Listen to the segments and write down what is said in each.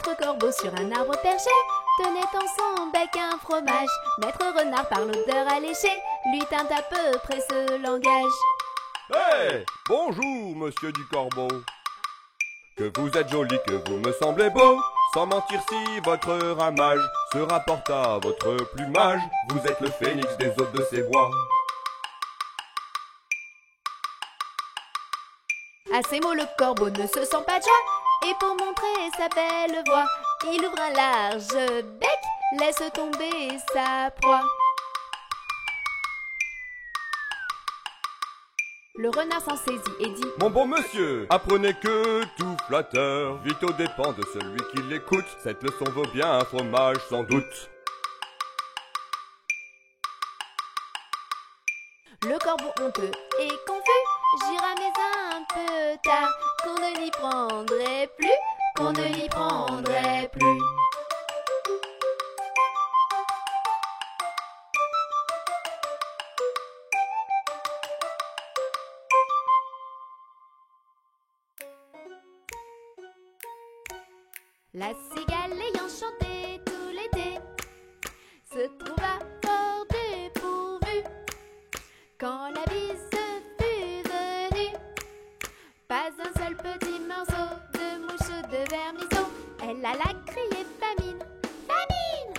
Maître Corbeau sur un arbre perché tenait en son bec un fromage. Maître Renard par l'odeur alléchée lui tint à peu près ce langage. Hey, bonjour, monsieur du Corbeau. Que vous êtes joli, que vous me semblez beau. Sans mentir, si votre ramage se rapporte à votre plumage, vous êtes le phénix des hôtes de ces bois. À ces mots, le corbeau ne se sent pas de joie, et pour montrer sa belle voix, il ouvre un large bec, laisse tomber sa proie. Le renard s'en saisit et dit: Mon bon monsieur, apprenez que tout flatteur vit aux dépens de celui qui l'écoute. Cette leçon vaut bien un fromage sans doute. Le corbeau honteux et confus jura mais un peu tard qu'on ne l'y prendrait plus, qu'on ne l'y prendrait plus. La cigale ayant chanté tout l'été se trouva fort dépourvue quand la bise fut venue. Pas un seul petit morceau de mouche ou de vermisseau. Elle alla crier famine, famine,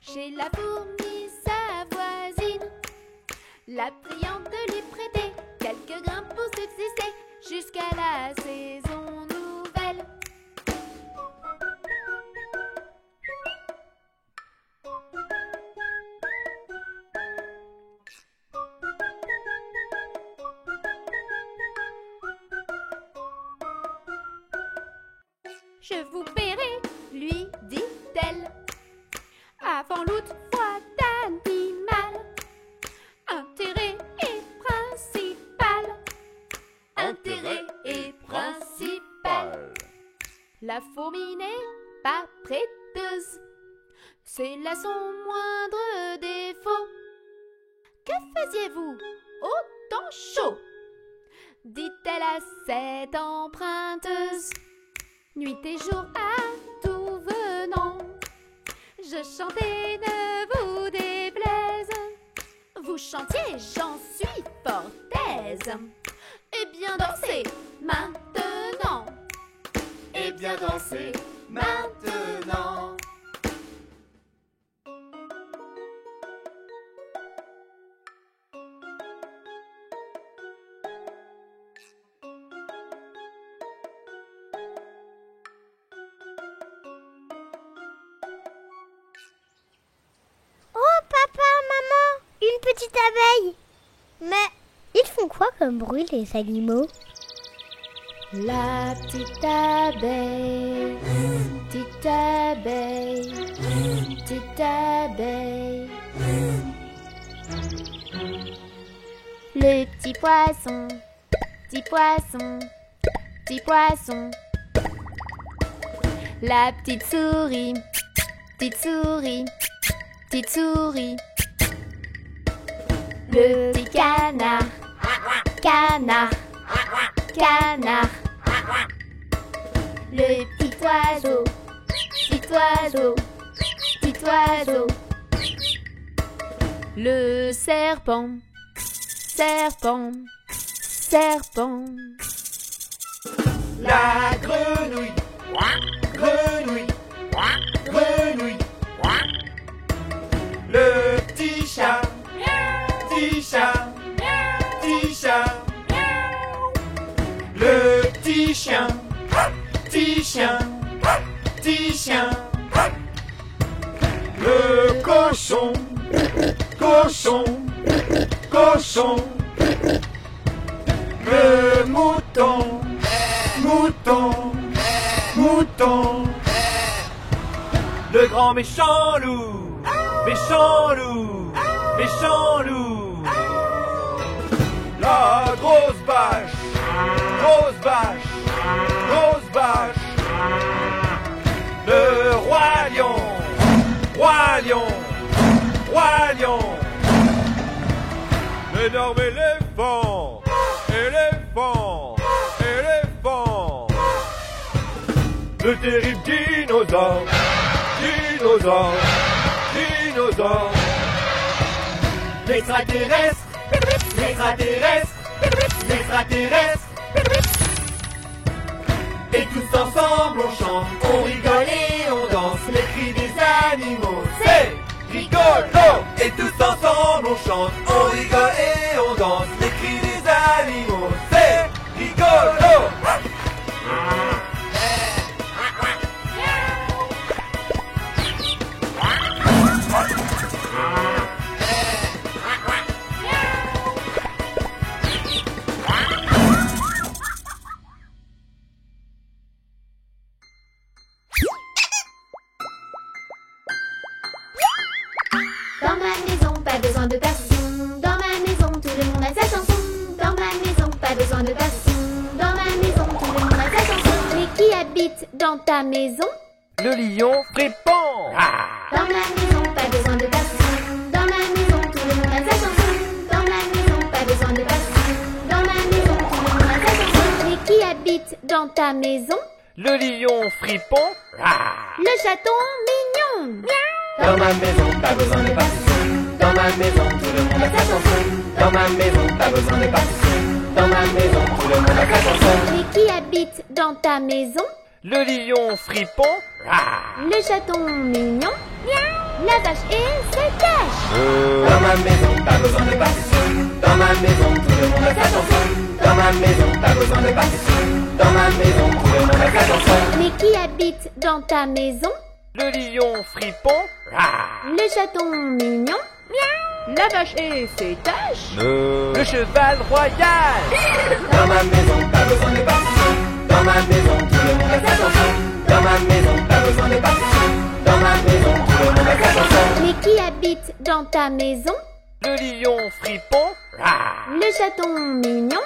chez la fourmi sa voisine, la priant de lui prêter quelques grains pour subsister jusqu'à la saison nouvelle. Je vous paierai, lui dit-elle, avant l'août, foi d'animal. Intérêt est principal. Intérêt est principal. La fourmi n'est pas prêteuse, c'est là son moindre défaut. Que faisiez-vous au temps chaud? Dit-elle à cette emprunteuse. Nuit et jour à tout venant, je chantais, ne vous déplaise. Vous chantiez, j'en suis fort aise. Et bien danser maintenant. Et bien danser maintenant. Petite abeille. Mais ils font quoi comme bruit les animaux? La petite abeille, petite abeille, petite abeille. Le petit poisson, petit poisson, petit poisson. La petite souris, petite souris, petite souris. Le petit canard, canard, canard. Le petit oiseau, petit oiseau, petit oiseau. Le serpent, serpent, serpent. La grenouille, grenouille, grenouille. Le petit chat, petit chat, petit chat. Le petit chien, petit chien, petit chien. Le cochon, cochon, cochon. Le mouton, mouton, mouton. Le grand méchant loup, méchant loup, méchant loup. La grosse vache, grosse vache, grosse vache. Le roi lion, roi lion, roi lion. L'énorme éléphant, éléphant, éléphant. le terrible dinosaure. Dinosaure, dinosaure. L'extraterrestre, l'extraterrestre, l'extraterrestre. Et tous ensemble on chante, on rigole et on danse. Les cris des animaux, c'est rigolo. Et tous ensemble on chante, on rigole et on danse. Les cris des animaux, c'est rigolo. Dans ma maison, pas besoin de partition. Dans ma maison, tout le monde a sa chanson. Dans ma maison, pas besoin de partition. Dans ma maison, tout le monde a sa chanson. Mais qui habite dans ta maison? Le lion fripon. Dans ma maison, pas besoin de partition. Dans ma maison, tout le monde a sa chanson. Dans ma maison, pas besoin de partition. Dans ma maison, tout le monde a sa chanson. Mais qui habite dans ta maison? Le lion fripon. Le chaton mignon. Dans ma maison, pas besoin de partition. Dans ma maison, tout le monde a sa chanson. Dans ma maison, pas besoin de partition. Dans ma maison, tout le monde a sa chanson. Mais qui habite dans ta maison? Le lion fripon. Le chaton mignon. La vache et ses taches. Dans ma maison, pas besoin de partition. Dans ma maison, tout le monde a sa chanson. Dans ma maison, pas besoin de partition. Dans ma maison, tout le monde a sa chanson. Mais qui habite dans ta maison? Le lion fripon. Le chaton mignon. La vache et ses taches. Le cheval royal. Dans ma maison, pas besoin de partition. Dans ma maison, tout le monde a sa chanson. Dans ma maison, pas besoin de partition. Dans ma maison, tout le monde a sa chanson. Mais qui habite dans ta maison? Le lion fripon. Le chaton mignon.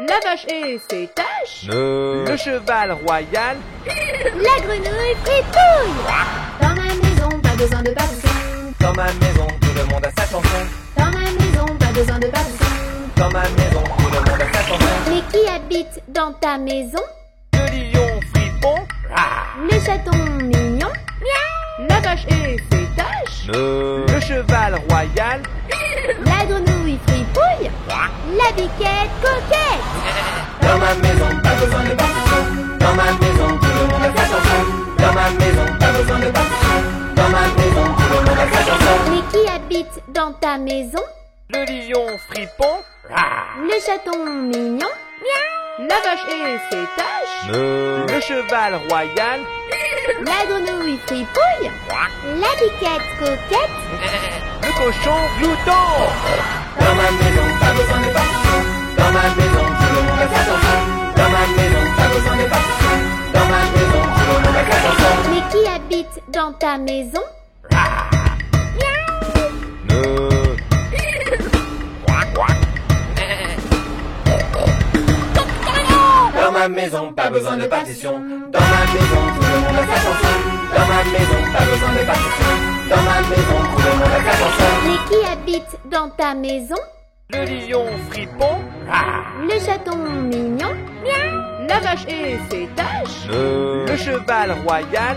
La vache et ses taches. Le cheval royal. La grenouille fripouille. Dans ma maison, pas besoin de partition. Dans ma maison, tout le monde a sa chanson. Dans ma maison, pas besoin de partition. Dans ma maison, tout le monde a sa chanson. Mais qui habite dans ta maison? Le lion fripon. Le chaton mignon. La vache et ses taches. Le cheval royal. La grenouille fripouille. La biquette coquette. Dans ma maison, pas besoin de partition. Dans ma maison, tout le monde a sa chanson. Dans ma maison, pas besoin de partition. Dans ma maison, tout le monde a sa chanson. Mais qui habite dans ta maison? Le lion fripon. Le chaton mignon. La vache et ses taches. Le cheval royal. La grenouille fripouille. La biquette coquette. Le cochon glouton. Dans ma maison, pas besoin de partition. Dans ma maison, tout le monde a sa chanson. Dans ma maison, pas besoin de partition. Dans ma maison, tout le monde a sa chanson. Mais qui habite dans ta maison? Dans ma maison, pas besoin de partition. Dans ma maison, tout le monde a sa chanson. Dans ma maison, pas besoin de partition. Dans ma maison, tout le monde a sa chanson. Mais qui habite dans ta maison? Le lion fripon. Le chaton mignon. La vache et ses taches. Le cheval royal.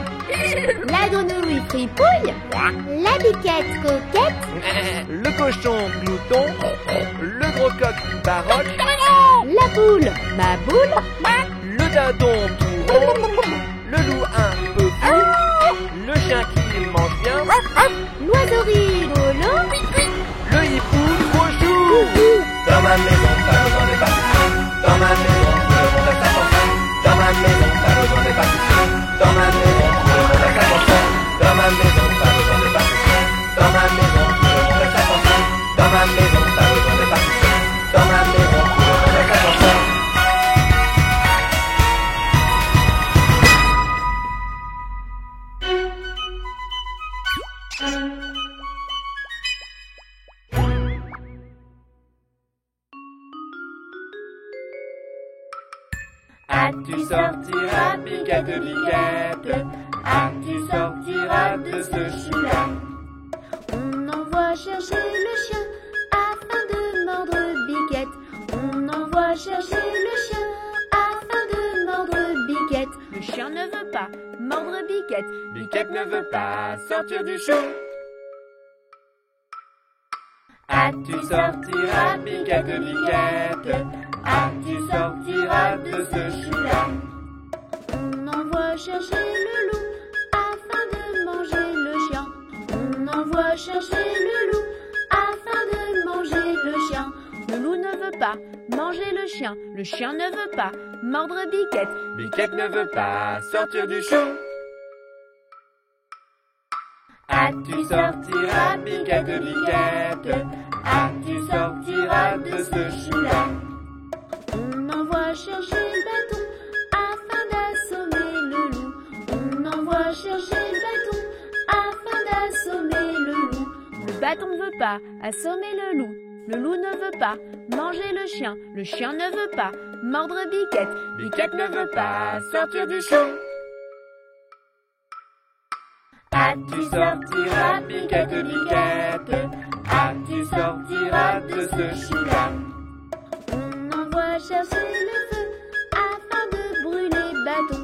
La grenouille fripouille. La biquette coquette. Le cochon glouton. Le gros coq baroque. La poule, ma boule. Le dindon tout rond. Le loup un peu fou. Le chien qui mange bien. L'oiseau rigolo. Le hibou trop chou. Dans ma maison, pas besoin de partition. Dans ma maison, tout le monde a sa chanson. Dans ma maison, pas besoin de partition. Dans ma maison, tout le monde a sa chanson. Dans ma maison, pas besoin de partition. Dans ma maison, tout le monde a sa chanson. Dans ma maison, pas besoin de partition. Dans ma maison, tout le monde a sa chanson. Tu sortiras, Biquette, Biquette. Tu sortiras de ce chou-là. On envoie chercher le chien afin de mordre Biquette. On envoie chercher le chien afin de mordre Biquette. Le chien ne veut Biquette. Biquette ne veut pas sortir du chou. Ah, tu sortiras, Biquette, Biquette. Ah, tu sortiras de ce chou-là. On envoie chercher le loup afin de manger le chien. On envoie chercher le loup afin de manger le chien. Le loup ne veut pas manger le chien ne veut pas mordre Biquette. Biquette ne veut pas sortir du chou. Ah, tu sortiras, Biquette, Biquette. Ah, tu sortiras de ce chou-là. On envoie chercher le bâton afin d'assommer le loup. On envoie chercher le bâton afin d'assommer le loup. Le bâton ne veut pas assommer le loup. Le loup ne veut pas manger le chien ne veut pas mordre Biquette. Biquette ne veut pas sortir du chou. Ah, tu sortiras, Biquette, Biquette. Ah, tu sortiras de ce chou-là. On envoie chercher le feu afin de brûler le bâton.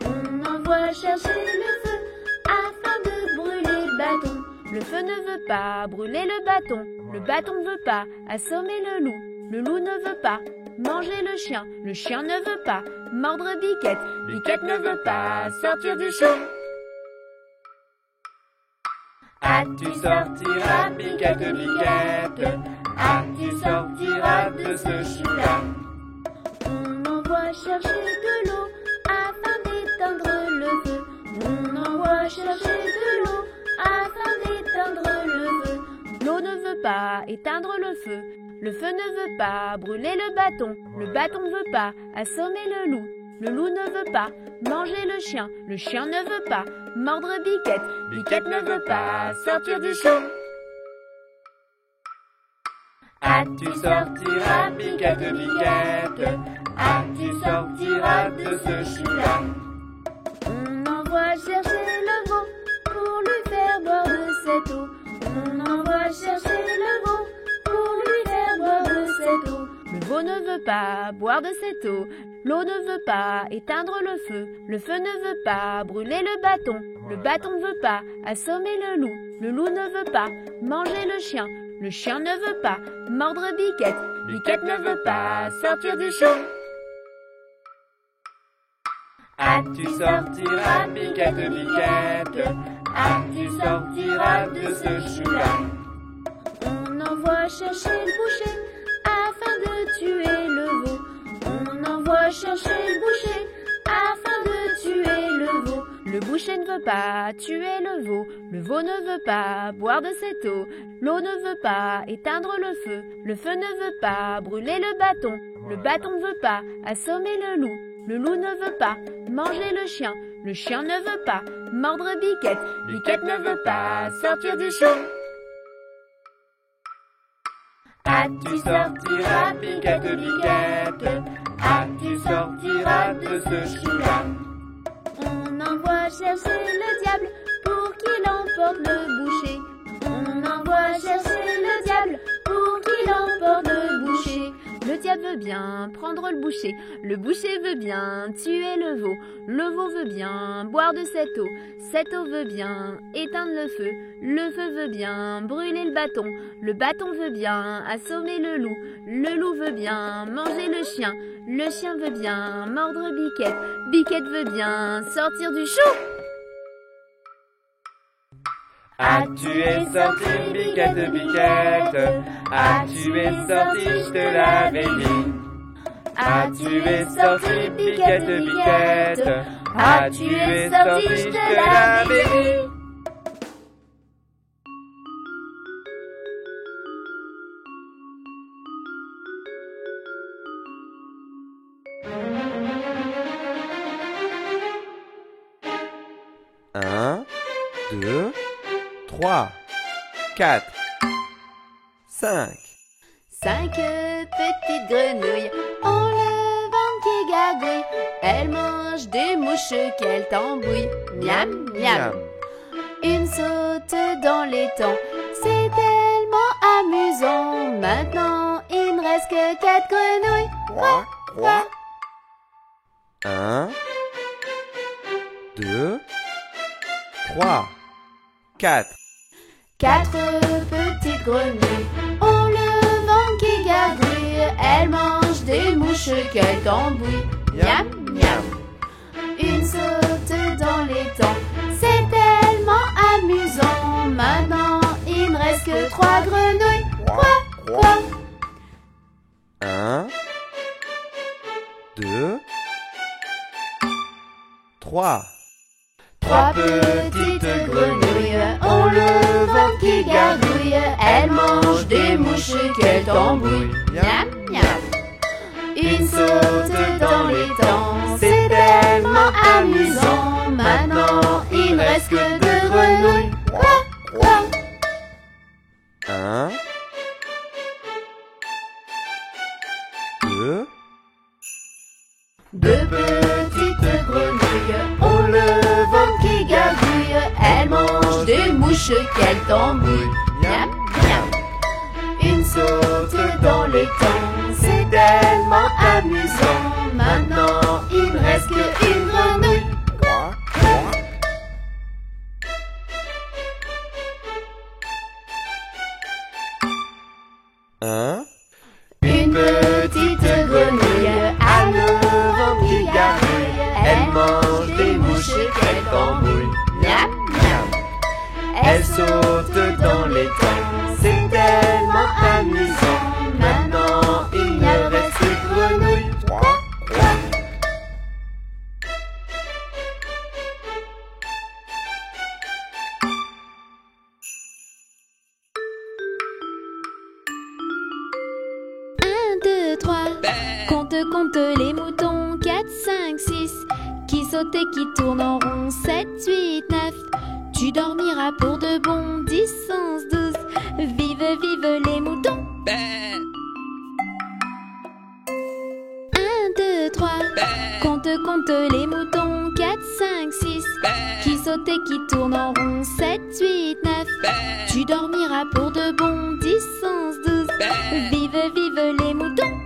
On envoie chercher le feu afin de brûler le bâton. Le feu ne veut pas brûler le bâton ne veut pas assommer le loup ne veut pas manger le chien ne veut pas mordre Biquette. Biquette ne veut pas sortir du chou. Ah, tu sortiras, Biquette, Biquette. Ah, tu sortiras de ce chou-là. On envoie chercher de l'eau afin d'éteindre le feu. On envoie chercher de l'eau afin d'éteindre le feu. L'eau ne veut pas éteindre le feu ne veut pas brûler le bâton ne veut pas assommer le loup ne veut pas manger le chien ne veut pas mordre Biquette. Biquette ne veut pas sortir du chou. Ah, tu sortiras, Biquette, Biquette. Ah, tu sortiras de ce chou-là. On envoie chercher le veau pour lui faire boire de cette eau. On envoie chercher le veau pour lui faire boire de cette eau. Le veau ne veut pas boire de cette eau. L'eau ne veut pas éteindre le feu ne veut pas brûler le bâton ne veut pas assommer le loup ne veut pas manger le chien ne veut pas mordre Biquette. Biquette ne veut pas sortir du chou. Ah, tu sortiras, Biquette, Biquette. Ah, tu sortiras de ce chou-là. On envoie chercher le boucher afin de tuer le veau. On envoie chercher le boucher afin de tuer le veau. Le boucher ne veut pas tuer le veau ne veut pas boire de cette eau. L'eau ne veut pas éteindre le feu ne veut pas brûler le bâton ne veut pas assommer le loup ne veut pas manger le chien ne veut pas mordre Biquette. Biquette ne veut pas sortir du chou. Ah, tu sortiras, Biquette, Biquette. Ah, tu sortiras de ce chou-là. On envoie chercher le diable pour qu'il emporte le boucher. On envoie chercher le diable pour qu'il emporte le boucher. Le diable veut bien prendre le boucher veut bien tuer le veau veut bien boire de cette eau veut bien éteindre le feu veut bien brûler le bâton veut bien assommer le loup veut bien manger le chien veut bien mordre Biquette. Biquette veut bien sortir du chou. Ah, tu es sorti, Biquette, Biquette. Ah, tu es sorti, je te l'avais dit. Ah, tu es sorti, Biquette, Biquette. Ah, tu es sorti, je te l'avais dit. Un, 2, 3, 4, 5. 5 petites grenouilles ont le ventre qui gargouille. Elles mangent des mouches qu'elles tambouillent. Miam, miam. Une saute dans l'étang, c'est tellement amusant. Maintenant, il ne reste que 4 grenouilles. Croix, croix. 1, 2, 3, 4. 4 petites grenouilles ont le ventre qui gargouille. Elles mangent des mouches qu'elles tambouillent. Miam, miam. Une saute dans l'étang, c'est tellement amusant. Maintenant, il ne reste que 3 grenouilles. Quoi 1, 2, 3. 3 petites grenouilles ont le ventre qui gargouille. Elles mangent des mouches qu'elles tambouillent. Miam, miam. Une saute dans l'étang, c'est tellement amusant. Maintenant, il ne reste que 2 grenouilles. Quoi 1, 2. 2 petites grenouilles ont le ventre qui gargouille. Elles mangent des mouches qu'elles tambouillent. Miam, miam. Une saute dans l'étang, c'est tellement amusant. Maintenant, il ne reste qu'une grenouille. Quoi 1. Une petite grenouille a le ventre qui gargouille. Elle mange des mouches qu'elle tambouille. Miam, miam. Elle saute dans l'étang, c'est tellement amusant. Maintenant, il ne reste qu'une grenouille. 3. 1, 2, 3. Compte les moutons. 4, 5, 6. Qui saute et qui tourne en rond. 7, 8, 9. Tu dormiras pour de bon. 10, 11, 12. Vive, vive les moutons. 1, 2, 3. Compte les moutons. 4, 5, 6. Qui saute et qui tourne en rond. 7, 8, 9. Tu dormiras pour de bon. 10, 11, 12. Vive, vive les moutons.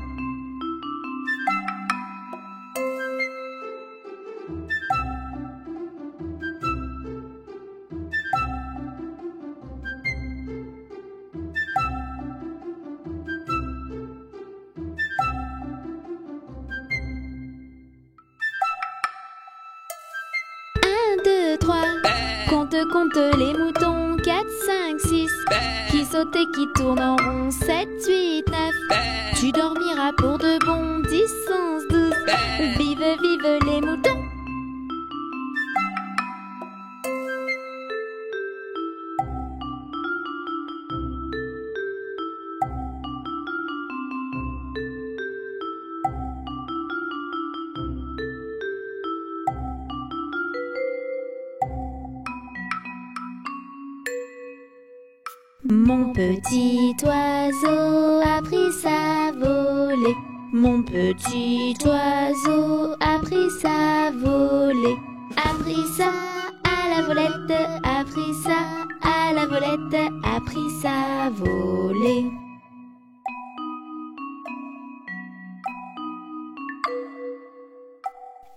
Compte les moutons. 4, 5, 6. Qui saute et qui tourne en rond. 7, 8, 9. Tu dormiras pour de bon. 10, 11, 12. Vive, vive les moutons. Mon petit oiseau a pris sa volée. Mon petit oiseau a pris sa volée. A pris ça à la volette, a pris ça à la volette, a pris sa volée.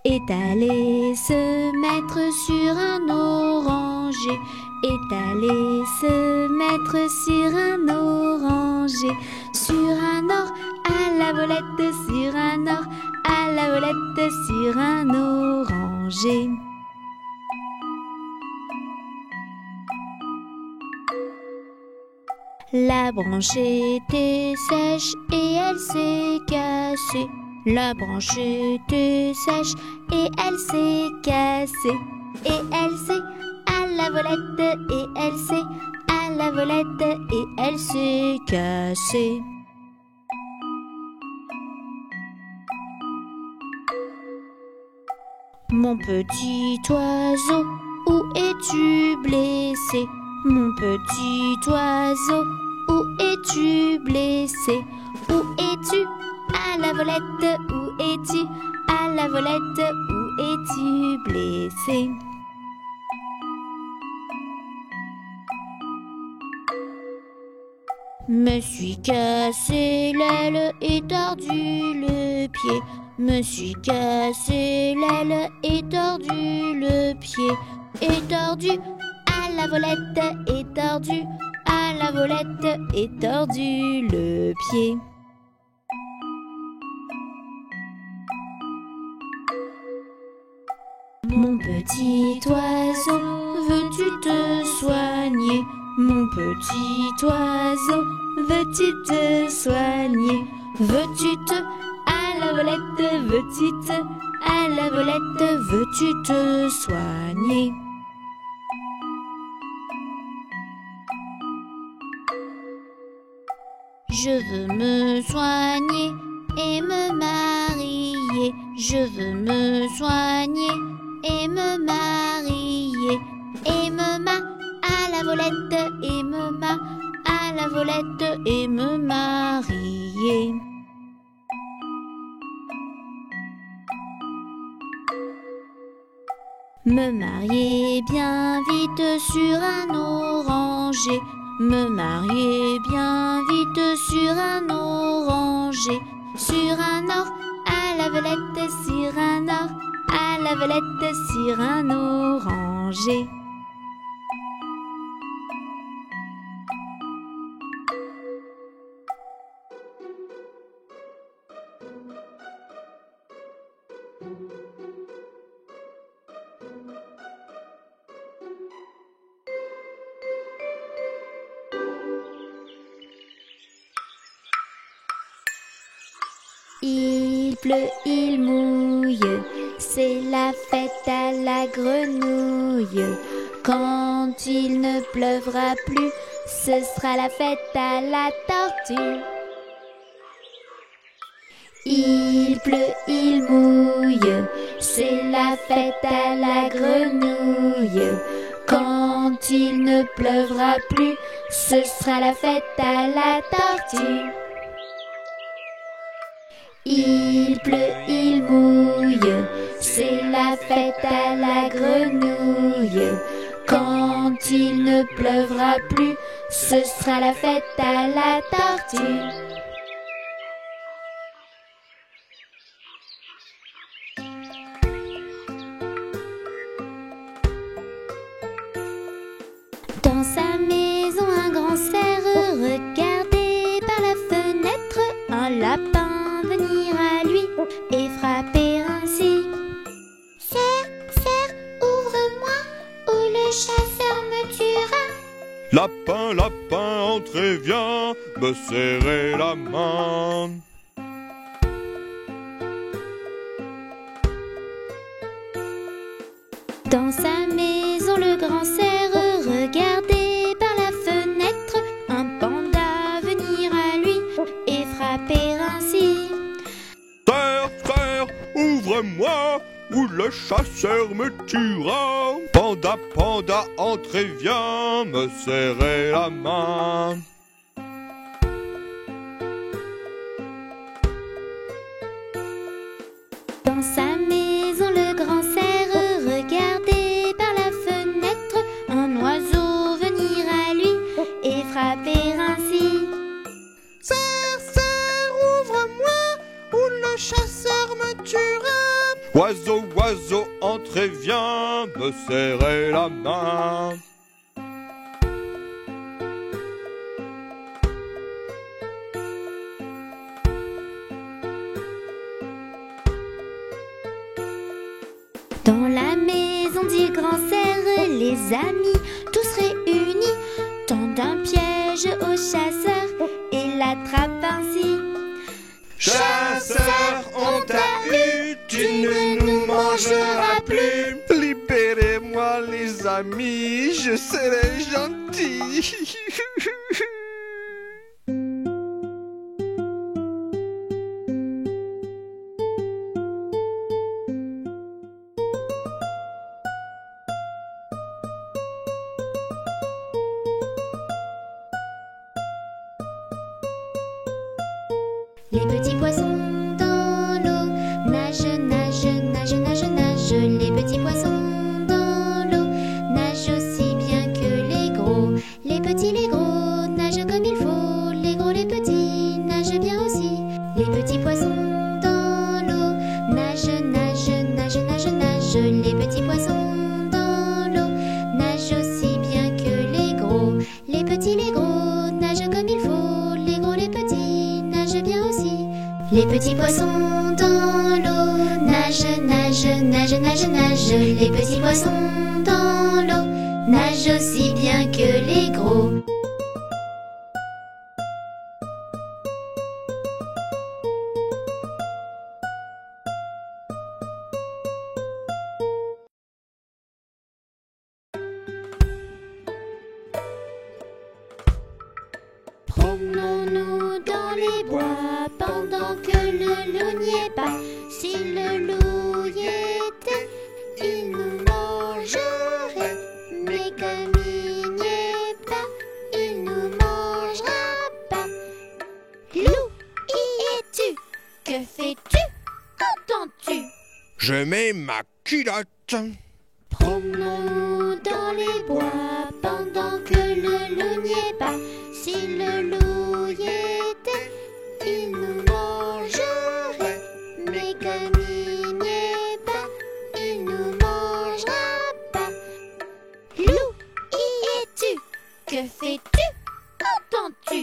Est allé se mettre sur un oranger. Est allé se mettre sur un oranger. Sur un or à la volette, sur un or à la volette, sur un oranger. La branche était sèche et elle s'est cassée. La branche était sèche et elle s'est cassée. Et elle s'est à la volette, et elle s'est à la volette, et elle s'est cassée. Mon petit oiseau, où es-tu blessé? Mon petit oiseau, où es-tu blessé? Où es-tu à la volette? Où es-tu à la volette? Où es-tu blessé? Me suis cassé l'aile et tordu le pied. Me suis cassé l'aile et tordu le pied. Et tordu la volette est tordue, à la volette est tordu le pied. Mon petit oiseau, veux-tu te soigner? Mon petit oiseau, veux-tu te soigner? Veux-tu te, à la volette, veux-tu te, à la volette, veux-tu te soigner? Je veux me soigner et me marier. Je veux me soigner et me marier. Et me ma à la volette, et me ma à la volette, et me marier. Me marier bien vite sur un oranger. Me marier bien vite sur un oranger. Sur un or, à la volette, sur un or, à la volette, sur un oranger. Il pleut, il mouille, c'est la fête à la grenouille. Quand il ne pleuvra plus, ce sera la fête à la tortue. Il pleut, il mouille, c'est la fête à la grenouille. Quand il ne pleuvra plus, ce sera la fête à la tortue. Il pleut, il mouille, c'est la fête à la grenouille. Quand il ne pleuvra plus, ce sera la fête à la tortue. Dans sa maison, un grand cerf regardait par la fenêtre un lapin venir à lui et frapper ainsi. Cerf, cerf, ouvre-moi ou le chasseur me tuera. Lapin, lapin, entrez, viens me serrer la main. Dans sa maison, le grand cerf regardait par la fenêtre un panda venir à lui et frapper ainsi. Cerf, cerf, ouvre-moi ou le chasseur me tuera. Panda, panda, entrez, viens me serrer la main. Dans sa maison, le grand cerf regardait par la fenêtre un oiseau venir à lui et frapper ainsi. Cerf, cerf, ouvre-moi ou le chasseur me tuera. Oiseau, oiseau, entrez, viens me serrer la main. Dans la maison du grand cerf, les amis, tous réunis, tendent un piège au chasseur et l'attrapent ainsi. Chasseur, on t'a eu, tu ne nous mangeras plus. Libérez-moi les amis, je serai gentil. Les petits poissons dans l'eau nagent, nagent, nagent, nagent, nagent. Les petits poissons dans l'eau nagent aussi bien que les gros. Les petits, les gros nagent comme il faut. Les gros, les petits nagent bien aussi. Les petits poissons dans l'eau nagent, nagent, nagent, nagent, nagent. Les petits poissons dans l'eau nagent aussi bien Les petits poissons dans l'eau nagent, nagent, nagent, nagent, nagent. Les petits poissons dans l'eau nagent aussi bien que les gros. Promenons-nous dans les bois pendant que le loup n'y est pas. Si le loup y était, il nous mangerait. Mais comme il n'y est pas, il nous mangera pas. Loup, y es-tu? Que fais-tu? Entends-tu? Je mets ma culotte. Promenons-nous dans les bois pendant que le loup n'y est pas. Si le loup y était, il nous mangerait. Mais comme il n'y est pas, il nous mangera pas. Loup, y es-tu? Que fais-tu? Entends-tu?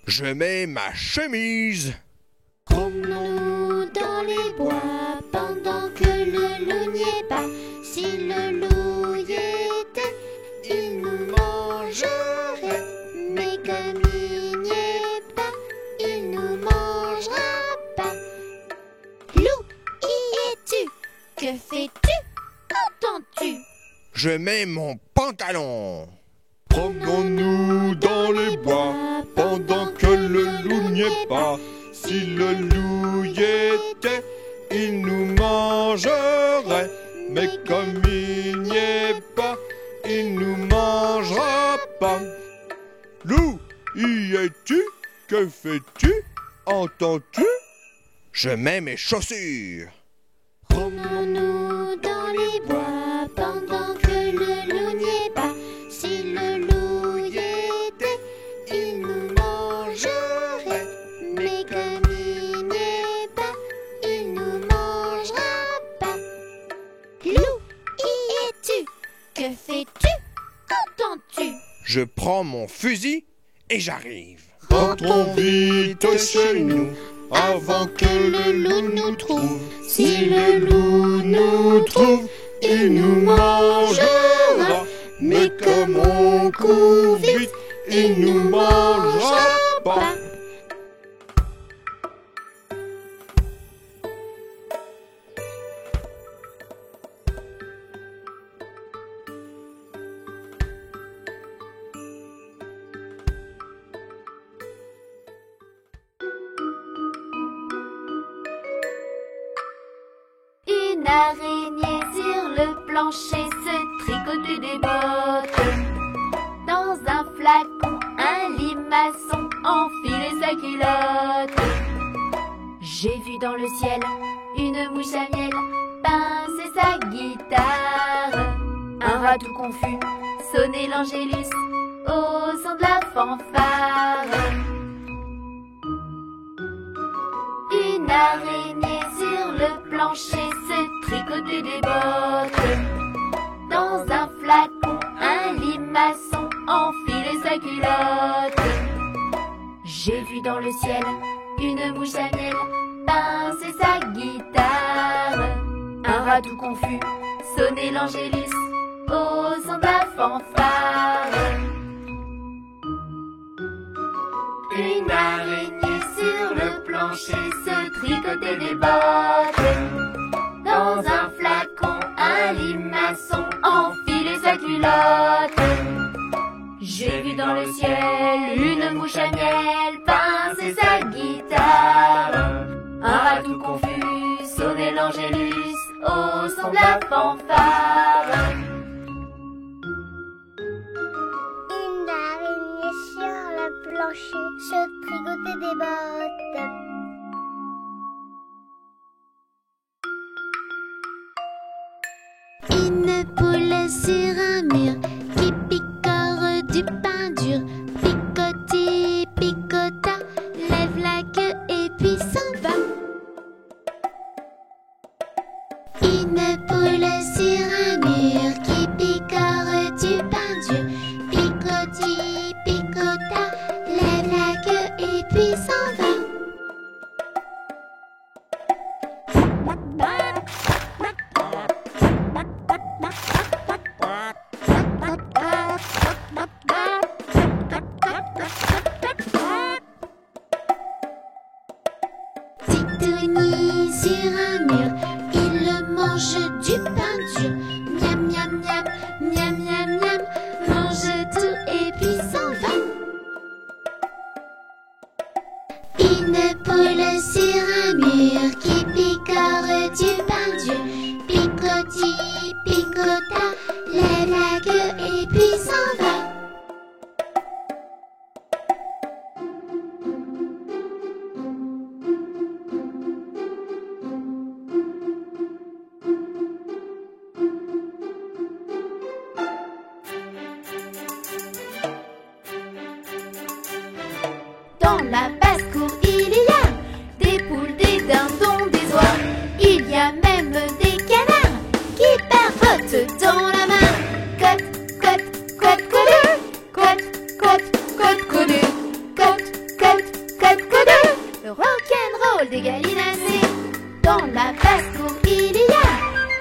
Je mets ma chemise. Promenons-nous dans les bois pendant que le loup n'y est pas. Si le loup y était, il nous mangerait. Mais comme il n'y est pas, il nous mangera pas. Loup, y es-tu? Que fais-tu? Entends-tu? Je mets mon pantalon. Promenons-nous dans les bois pendant que le loup n'y est pas. Si le loup y était, il nous mangerait. Mais comme il n'y est pas, il nous mangera pas. Loup, y es-tu? Que fais-tu? Entends-tu? Je mets mes chaussures. Promenons-nous dans les bois pendant que le loup n'y est pas. Si le loup y était, il nous mangerait. Mais comme il n'y est pas, il nous mangera pas. Loup, y es-tu? Que fais-tu? Entends-tu? Je prends mon fusil et j'arrive. Rentrons vite chez nous avant que le loup nous trouve. Si le loup nous trouve, il nous mangera. Mais comme on court vite, il nous mangera pas. Une araignée sur le plancher se tricotait des bottes. Dans un flacon, un limaçon enfilait sa culotte. J'ai vu dans le ciel une mouche à miel pincer sa guitare. Un rat tout confus sonnait l'angélus au son de la fanfare. Une araignée sur le plancher se tricotait des bottes. Dans un flacon, un limaçon enfilait sa culotte. J'ai vu dans le ciel une mouche à miel pincer sa guitare. Un rat tout confus sonnait l'angélus au son de la fanfare. Une araignée sur le plancher se tricotait des bottes. Dans un flacon, un limaçon enfilait sa culotte. J'ai vu dans le ciel une mouche à miel pincer sa guitare. Un rat tout confus sonnait l'angélus au son de la fanfare. Une araignée sur le plancher se tricotait des bottes. Une poule sur un mur qui picore du pain dur. Picoti, picota, lève la queue et puis s'en va. Une poule sur un mur qui picore du pain dur. Picoti, picota, lève la queue et puis s'en va. Toutouni sur un mur, il mange du pain dur. Miam, miam, miam, miam, miam, miam, mange tout et puis s'en va. Une poule sur un mur qui picore du pain dur. Picoti, picota, lève la queue et puis s'en va. Dans la basse-cour, il y a des poules, des dindons, des oies. Il y a même des canards qui papotent dans la main. Cote, cote, cote, cote, cote, cote, cote, cote, cote, cote, cote, cote. Le rock'n'roll des gallinacés. Dans la basse-cour, il y a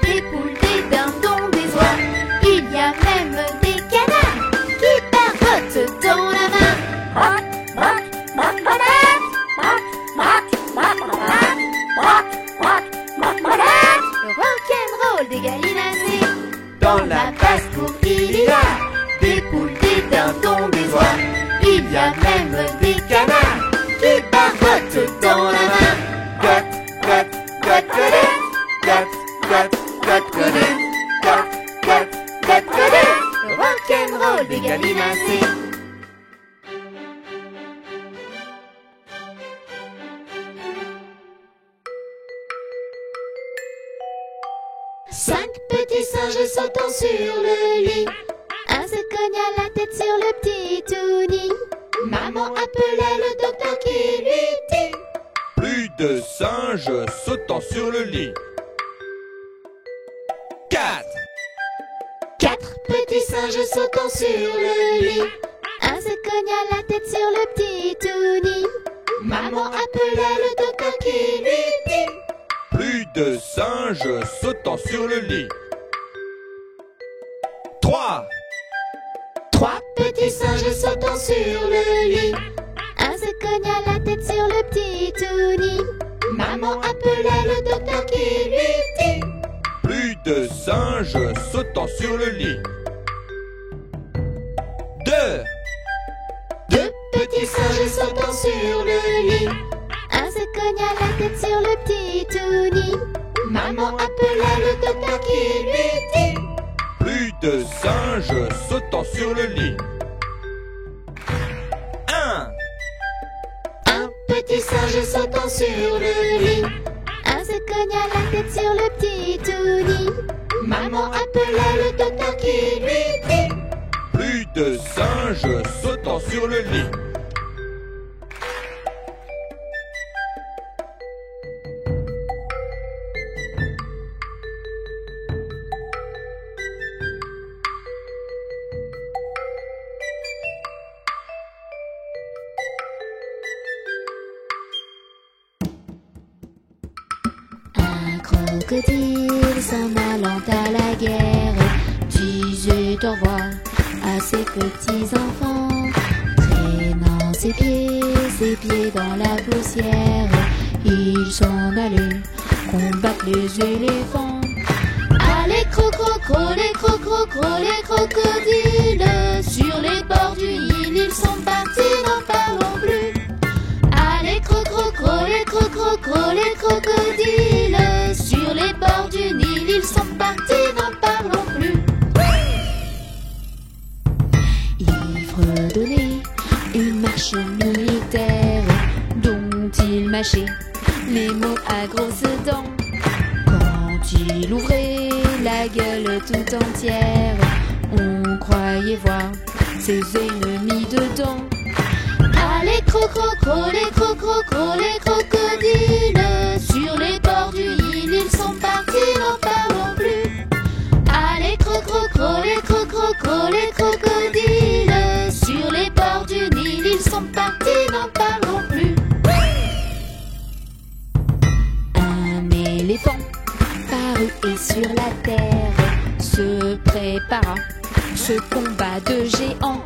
des poules, des dindons, des oies. Il y a même des canards qui papotent dans la main. Le rock'n'roll des gallinacés. Dans la basse-cour, il y a des poules, des dindons, des oies. Il y a même des canards qui papotent dans la main. Cote, cote, cote, cote, cote, cote, cote, cote, cote, cote. Le rock'n'roll des gallinacés. Cinq petits singes sautant sur le lit. Un se cogna la tête sur le petit Touni. Maman appela le docteur qui lui dit: Plus de singes sautant sur le lit. 4. Quatre petits singes sautant sur le lit. Un se cogna la tête sur le petit Touni. Maman appela le docteur qui lui dit: Plus de singes sautant sur le lit. 3. Trois petits singes sautant sur le lit. Un se cogna la tête sur le petit Touni. Maman appela le docteur qui lui dit: Plus de singes sautant sur le lit. 2. Deux petits singes sautant sur le lit. Un se cogna la tête sur le petit Touni. Maman appela le docteur qui lui dit: Plus de singes sautant sur le lit. 1. Un petit singe sautant sur le lit. Un se cogna la tête sur le petit Touni. Maman appela le docteur qui lui dit: Plus de singes sautant sur le lit. Un crocodile s'en allant à la guerre disait au revoir à ses petits enfants, traînant ses pieds dans la poussière. Ils s'en allaient combattre les éléphants. Allez crocro, les crocro, les crocodiles, sur les bords du Nil ils sont partis, n'en parlons plus. Allez crocro, les crocodiles, sur les bords du Nil ils sont partis, n'en parlons plus. Il fredonnait une marche militaire dont il mâchait les mots à grosses dents. Quand il ouvrait la gueule tout entière, on croyait voir ses ennemis dedans. Allez crocro, les crocodiles, sur les bords du Nil ils sont partis, n'en parlons plus. Allez crocro, les crocodiles, sur les bords du Nil ils sont partis, n'en parlons plus. Un éléphant parut et sur la terre se prépara ce combat de géants.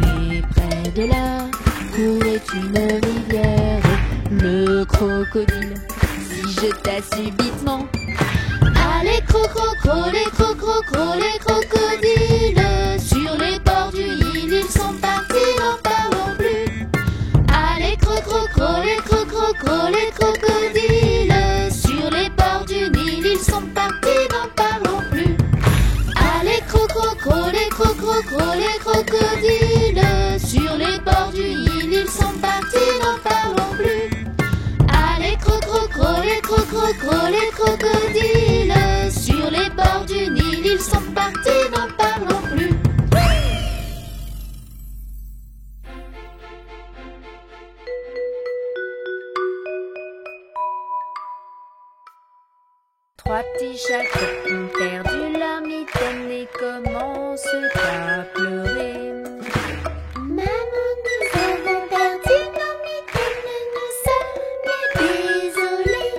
Mais près de là courait une rivière Le crocodile, si je t'ai subitement. Allez, les crocodiles, sur les bords du Nil, ils sont partis, n'en parlons plus. Allez, les crocodiles, sur les bords du Nil, ils sont partis, n'en parlons plus. Allez, les crocodiles, sur les bords du Nil, ils sont partis, n'en parlons plus. Allez, les crocodiles, sur les bords du Nil, ils sont partis, n'en parlons plus. Trois petits chats ont perdu leur mitaine et commencent à pleurer. Maman, nous avons perdu nos mitaines, nous sommes désolés.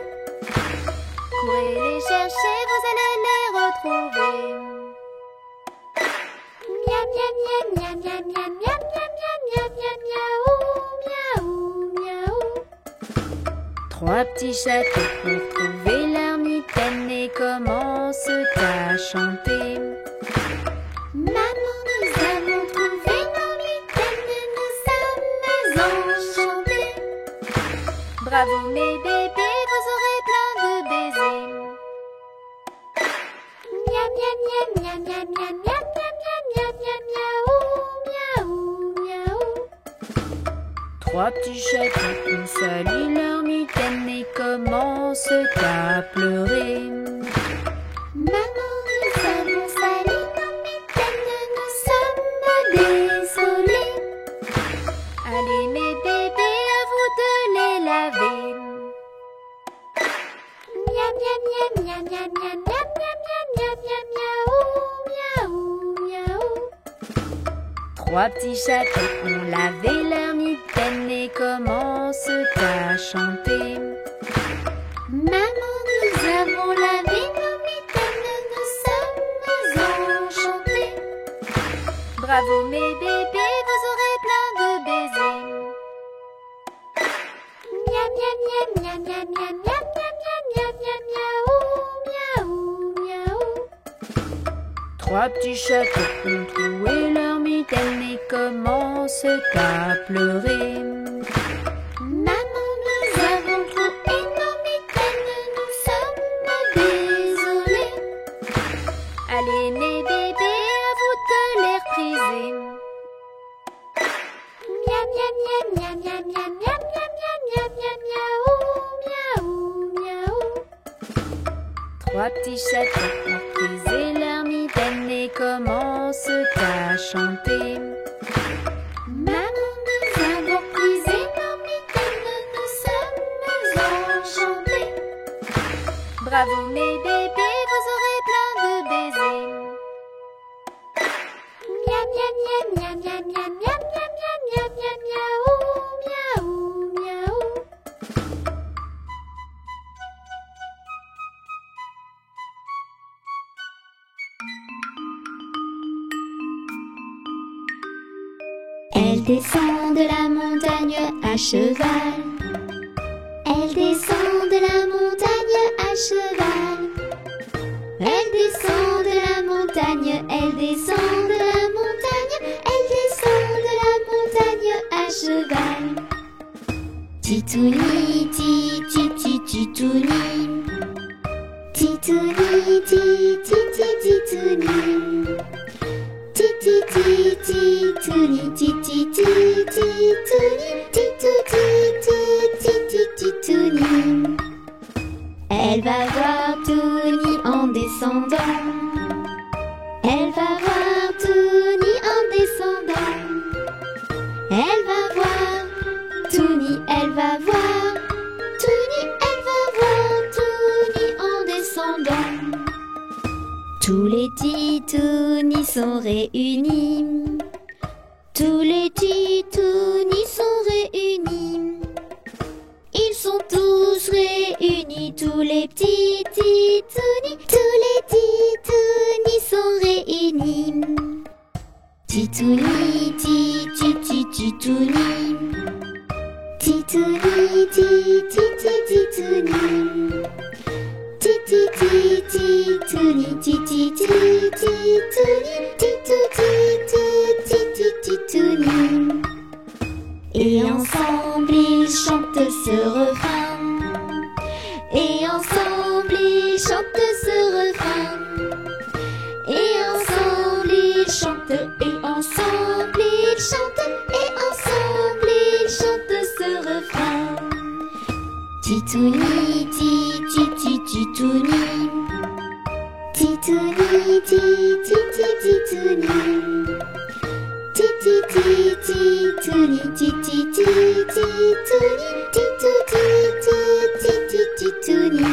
Courez les chercher, vous allez les retrouver. Miam, miam, miam, miam, miam, miam, miam, miam, miam, miam, miaou, miaou, miaou. Trois petits chats ont trouvé leur mitaine et commencent à chanter. Maman, nous avons trouvé nos mitaines, nous sommes enchantés. Bravo mes bébés, vous aurez plein de baisers. Miam, miam, miam, miam, miam, miam, miam, miam, miam, miam, miaou, miaou, miaou. Trois petits chats ont sali leur mitaine et commencent à pleurer. Maman, nous avons sali nos mitaines, nous sommes désolés. Allez mes bébés, à vous de les laver. Miam, miam, miam, miam, miam, miam, miam, miam, miam, miam, miaou, miaou, miaou. Trois petits chats ont lavé leur mitaine et commencent à chanter. Maman, nous avons lavé nos mitaines, nous sommes enchantés. Bravo mes bébés, vous aurez plein de baisers. Miam, miam, miam, miam, miam, miam, miam, miam, miam, miaou, miaou, miaou. Trois petits chats ont trouvé leur mitaine et commencent à pleurer. Maman, nous avons trouvé nos mitaines, nous sommes désolés. Allez mes bébés, à vous de les repriser. Miam, miam, miam, miam, miam, miam, miam, miam, miam, miaou, miaou, miaou. Trois petits chats ont reprisé leur mitaine et commencent à chanter. Maman, nous avons prisé nos mitaines, nous sommes enchantés. Bravo mes bébés, vous aurez plein de baisers. Miam, miam, miam, miam, miam, miam, miam, miam, miam, miam, miaou, miaou, miaou. Elle descend de la montagne à cheval. Elle descend de la montagne à cheval. Elle descend de la montagne, elle descend de la montagne, elle descend de la montagne à cheval. Titouni, titi, titouni. Titouni, titi, titouni. Titi, titi, titouni, titi, titouni. Titi, titouni. Elle va voir Tony en descendant. Elle va voir Tony en descendant. Elle va voir Tony, elle va voir Tony, elle va voir Tony en descendant. Tous les titounis sont réunis. Tous les titounis sont réunis. Ils sont tous réunis, tous les petits titounis. Tous les titounis sont réunis. Titouni, titi, titouni. Titouni, titi, titouni. Titi, titouni, titi, titouni. Titou, titouni. Et ensemble ils chantent ce refrain. Et ensemble ils chantent ce refrain. Et ensemble ils chantent. Et ensemble ils chantent. Et ensemble ils chantent ce refrain. Titouni, titi, titouni. Titouni, titi, titouni. Titi, titouni, titi, titouni. Titou, titi, titouni.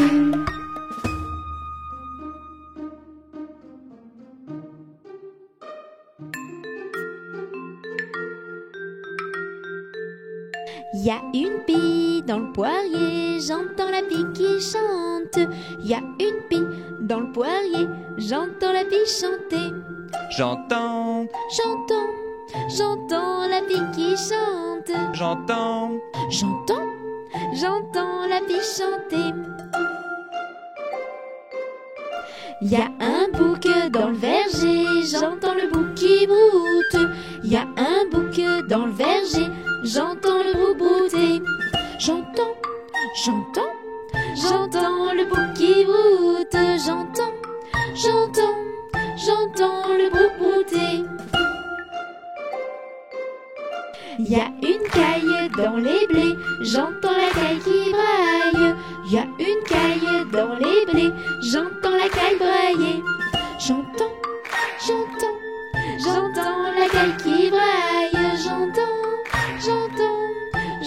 Y a une bille dans le poirier, j'entends la bille qui chante. Y a une bille dans le poirier, j'entends la bille chanter. J'entends, J'entends la bille qui chante. j'entends, J'entends la bille chanter. Y a un bouc dans le verger, j'entends le bouc qui broute. Y a un bouc dans le verger, j'entends le bouc brouter. J'entends le bouc qui broute. J'entends le bouc brouter. Y a une caille dans les blés, j'entends la caille qui braille. Y a une caille dans les blés, j'entends la caille brailler. J'entends la caille qui braille.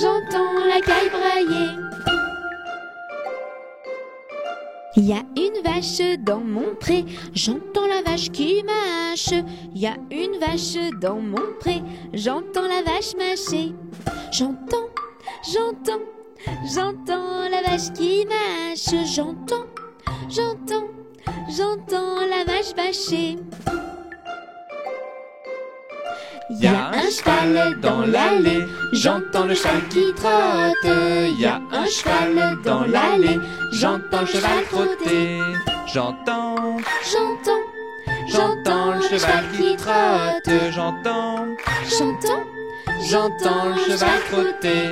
J'entends la caille brailler. Y a une vache dans mon pré, j'entends la vache qui mâche. Y a une vache dans mon pré, j'entends la vache mâcher. J'entends la vache qui mâche. J'entends la vache bâcher. y a un cheval dans l'allée, j'entends le cheval qui trotte. Y a un cheval dans l'allée, j'entends le cheval trotter. J'entends le cheval qui trotte. J'entends le cheval trotter.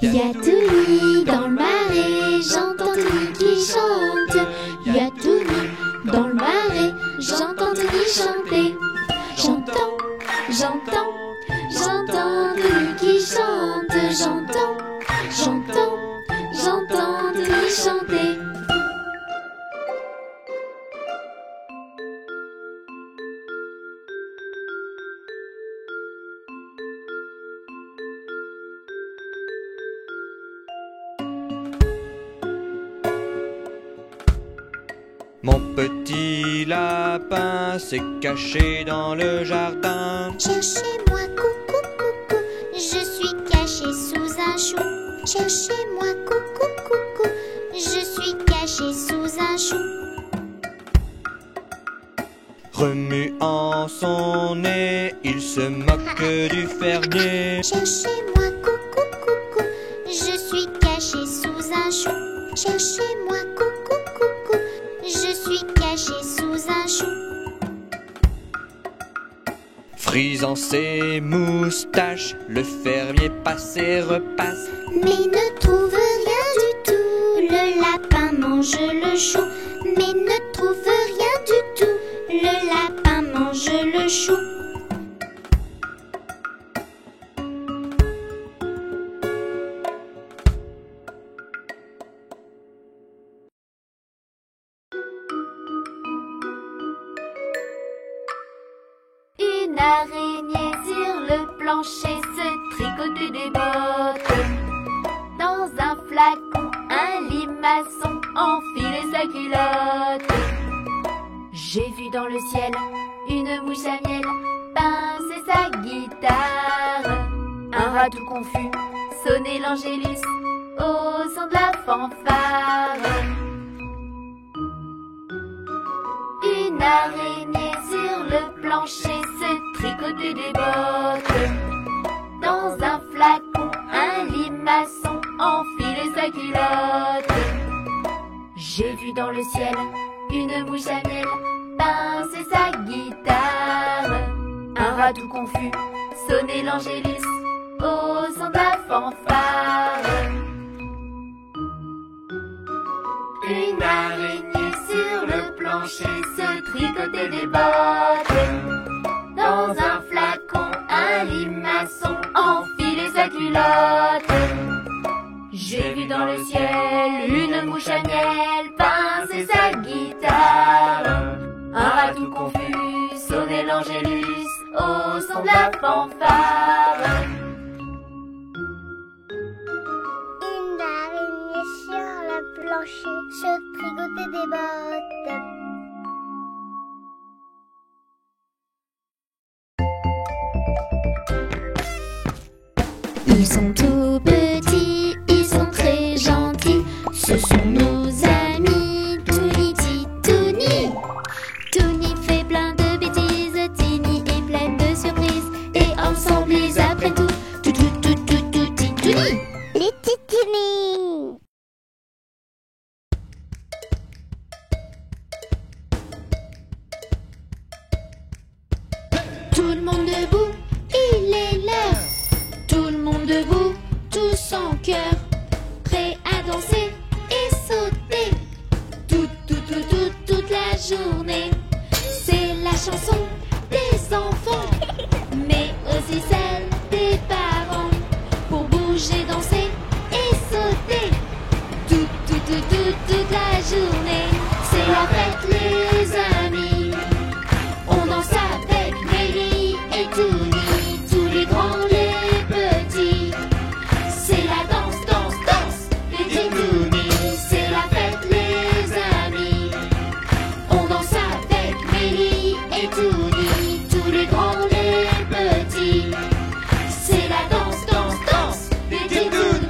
Y a Touni dans le marais, j'entends Touni qui chante. Y a Touni dans le marais, j'entends Touni chanter. J'entends Touni qui chante. J'entends Touni chanter. Mon petit lapin s'est caché dans le jardin. Cherchez-moi, coucou, coucou, je suis caché sous un chou. Cherchez-moi, coucou, coucou, je suis caché sous un chou. Remuant son nez, il se moque du fermier. Cherchez-moi, coucou, coucou, je suis caché sous un chou. Cherchez-moi, coucou, coucou, je suis caché sous un chou. Frisant ses moustaches, le fermier passe et repasse. Mais ne trouve rien du tout, le lapin mange le chou. Mais ne trouve rien du tout, le lapin mange le chou. Une araignée sur le plancher se tricotait des bottes. Dans un flacon, un limaçon enfilait sa culotte. J'ai vu dans le ciel une mouche à miel pincer sa guitare. Un rat tout confus sonnait l'angélus au son de la fanfare. Une araignée sur le plancher se tricotait des bottes. culotte. J'ai vu dans le ciel une mouche à miel pincer sa guitare. Un rat tout confus sonnait l'angélus au son de la fanfare. Une araignée sur le plancher se tricotait des bottes. Dans un flacon, un limaçon enfilait sa culotte. J'ai vu dans le ciel une mouche à miel pincer sa guitare. Un rat tout confus sonnait l'angélus au son de la fanfare. Une araignée sur le plancher se tricotait des bottes. Ils sont tout petits, ils sont très gentils. Ce sont nos amis, Touni, Titouni. Touni fait plein de bêtises, Tini est pleine de surprises. Et ensemble ils apprennent tout, Titouni. Les Titouni. Tout le monde debout, il est l'heure. Tout le monde debout, tous en chœur, prêts à danser et sauter. Toute la journée. C'est la chanson des enfants, mais aussi celle des parents. Pour bouger, danser et sauter. Toute la journée. C'est la fête les amis. On danse avec Mélie et Touni, tous les grands, les petits. C'est la danse, danse, danse, les Titounis. C'est la fête les amis. On danse avec Mélie et Touni, tous les grands, les petits. C'est la danse, danse, danse, les Titounis.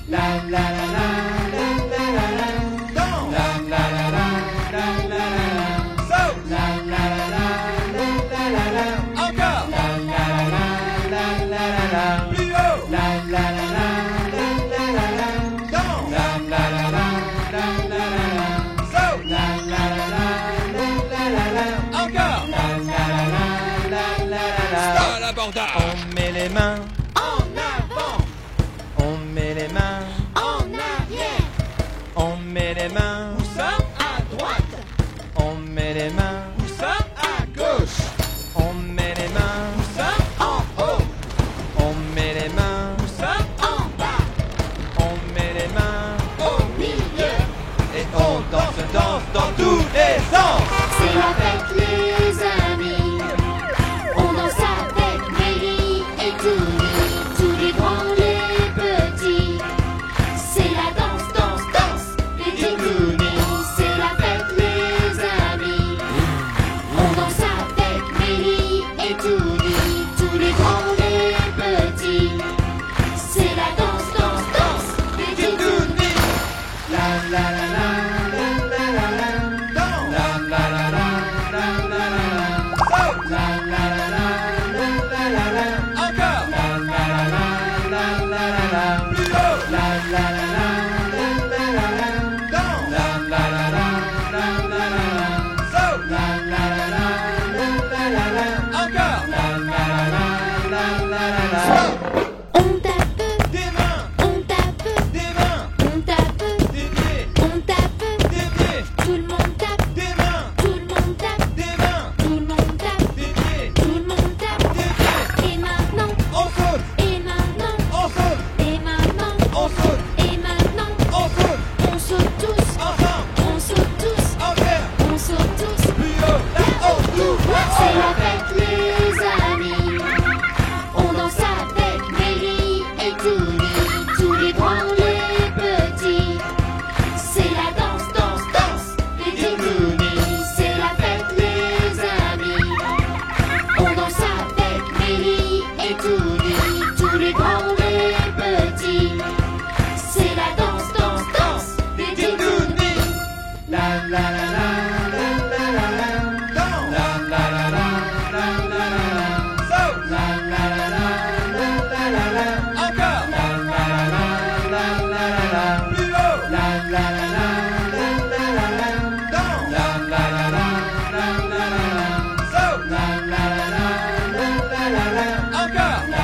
La la la la la la la la. Danse. La la la la la la la la. Saute. La la la la la la la la. Encore. La la la la la la la. Plus haut. La la la la la la la la. Danse. La la la la la la la la. Saute. La la la la la la la la. Encore. La la la la la la la la. À l'abordage. On met les mains, En avant, on met les mains, en arrière, on met les mains. Où ça? à droite, On met les mains. Où ça? À gauche. On met les mains. Où ça? en haut, On met les mains. Où ça? en bas, On met les mains. au milieu. Et on danse, danse dans tous les sens. C'est la fête les amis. On danse avec Mélie et Touni, tous les grands, les petits. C'est la danse, danse, danse, les Titounis. C'est la fête les amis. On danse avec Mélie et Touni, tous les grands, les petits. C'est la danse, danse, danse, les Titounis. La la la la la la la la. Danse. La la la la la la la la. Saute. La la la la la la la la. Encore. La la la la la la la la. Plus haut. La la la la la la la la. Danse. La la la la la la la la. Saute. La la la la la la la la. Encore. La la la la la la la. On tape, Des mains. on tape, Des mains. on tape, Des pieds. on tape. Des pieds. Tout le monde tape, Des mains. tout le monde tape, Des mains. tout le monde tape, Des pieds. tout le monde tape. Des pieds. Et maintenant, On saute. et maintenant, On saute. et maintenant, On saute. et maintenant. On saute. On saute tous, Ensemble. on saute tous, En l'air. on saute tous. Plus haut. Là-haut. Tout. C'est la fête les amis. On danse avec Mélie et Touni, tous les grands, les petits. C'est la danse, danse, danse, les Titounis. C'est la fête les amis. On danse avec Mélie et Touni, tous les grands, les petits. C'est la danse, danse, danse, les Titounis. La la la la la la la la. Danse. La la la la la la la la. Saute. La la la la la la la la. Encore. La la la la la la la la. Encore